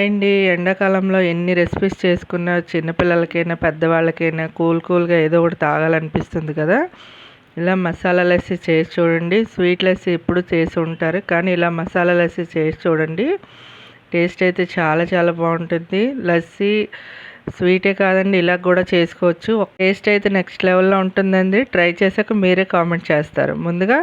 అండి ఎండాకాలంలో ఎన్ని రెసిపీస్ చేసుకున్నా చిన్నపిల్లలకైనా పెద్దవాళ్ళకైనా కూల్గా ఏదో ఒకటి తాగాలనిపిస్తుంది కదా. ఇలా మసాలా లస్సీ చేసి చూడండి. స్వీట్ లస్సీ ఎప్పుడు చేసి ఉంటారు, కానీ ఇలా మసాలా లస్సీ చేసి చూడండి. టేస్ట్ అయితే చాలా చాలా బాగుంటుంది. లస్సీ స్వీటే కాదండి, ఇలా కూడా చేసుకోవచ్చు. టేస్ట్ అయితే నెక్స్ట్ లెవెల్లో ఉంటుందండి. ట్రై చేశాక మీరే కామెంట్ చేస్తారు. ముందుగా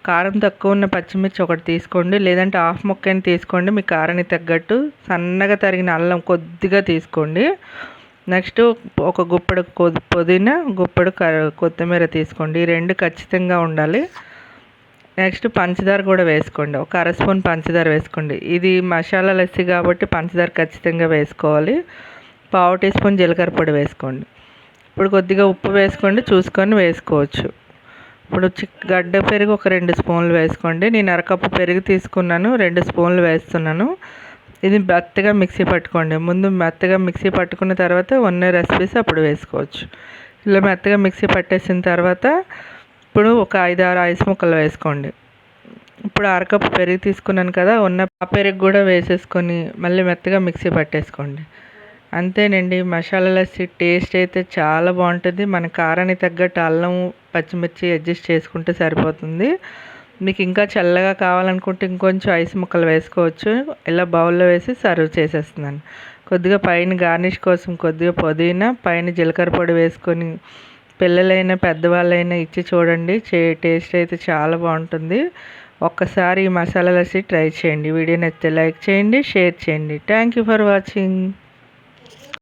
కారం తక్కువ ఉన్న పచ్చిమిర్చి ఒకటి తీసుకోండి, లేదంటే హాఫ్ ముక్కని తీసుకోండి. మీ కారానికి తగ్గట్టు సన్నగా తరిగిన అల్లం కొద్దిగా తీసుకోండి. నెక్స్ట్ ఒక గుప్పెడు పుదీనా, గుప్పెడు కొత్తిమీర తీసుకోండి. ఈ రెండు ఖచ్చితంగా ఉండాలి. నెక్స్ట్ పంచదార కూడా వేసుకోండి. ఒక అర స్పూన్ పంచదార వేసుకోండి. ఇది మసాలా లస్సీ కాబట్టి పంచదార ఖచ్చితంగా వేసుకోవాలి. పావు టీ స్పూన్ జీలకర్ర పొడి వేసుకోండి. ఇప్పుడు కొద్దిగా ఉప్పు వేసుకోండి, చూసుకొని వేసుకోవచ్చు. ఇప్పుడు గడ్డ పెరుగు ఒక 2 స్పూన్లు వేసుకోండి. నేను అరకప్పు పెరుగు తీసుకున్నాను, 2 స్పూన్లు వేస్తున్నాను. ఇది మెత్తగా మిక్సీ పట్టుకోండి. ముందు మెత్తగా మిక్సీ పట్టుకున్న తర్వాత ఉన్న రెసిపీస్ అప్పుడు వేసుకోవచ్చు. ఇలా మెత్తగా మిక్సీ పట్టేసిన తర్వాత ఇప్పుడు ఒక 5-6 ఐస్ ముక్కలు వేసుకోండి. ఇప్పుడు అరకప్పు పెరుగు తీసుకున్నాను కదా, ఉన్న పెరుగు కూడా వేసేసుకొని మళ్ళీ మెత్తగా మిక్సీ పట్టేసుకోండి. అంతేనండి, మసాలా లస్సీ టేస్ట్ అయితే చాలా బాగుంటుంది. మన కారానికి తగ్గట్టు అల్లం పచ్చిమిర్చి అడ్జస్ట్ చేసుకుంటే సరిపోతుంది. మీకు ఇంకా చల్లగా కావాలనుకుంటే ఇంకొంచెం ఐస్ ముక్కలు వేసుకోవచ్చు. ఇలా బౌల్లో వేసి సర్వ్ చేసేస్తున్నాను. కొద్దిగా పైన గార్నిష్ కోసం కొద్దిగా పుదీనా, పైన జీలకర్ర పొడి వేసుకొని పిల్లలైనా పెద్దవాళ్ళైనా ఇచ్చి చూడండి. టేస్ట్ అయితే చాలా బాగుంటుంది. ఒక్కసారి ఈ మసాలా లస్సీ ట్రై చేయండి. వీడియో నచ్చితే లైక్ చేయండి, షేర్ చేయండి. Thank you for watching.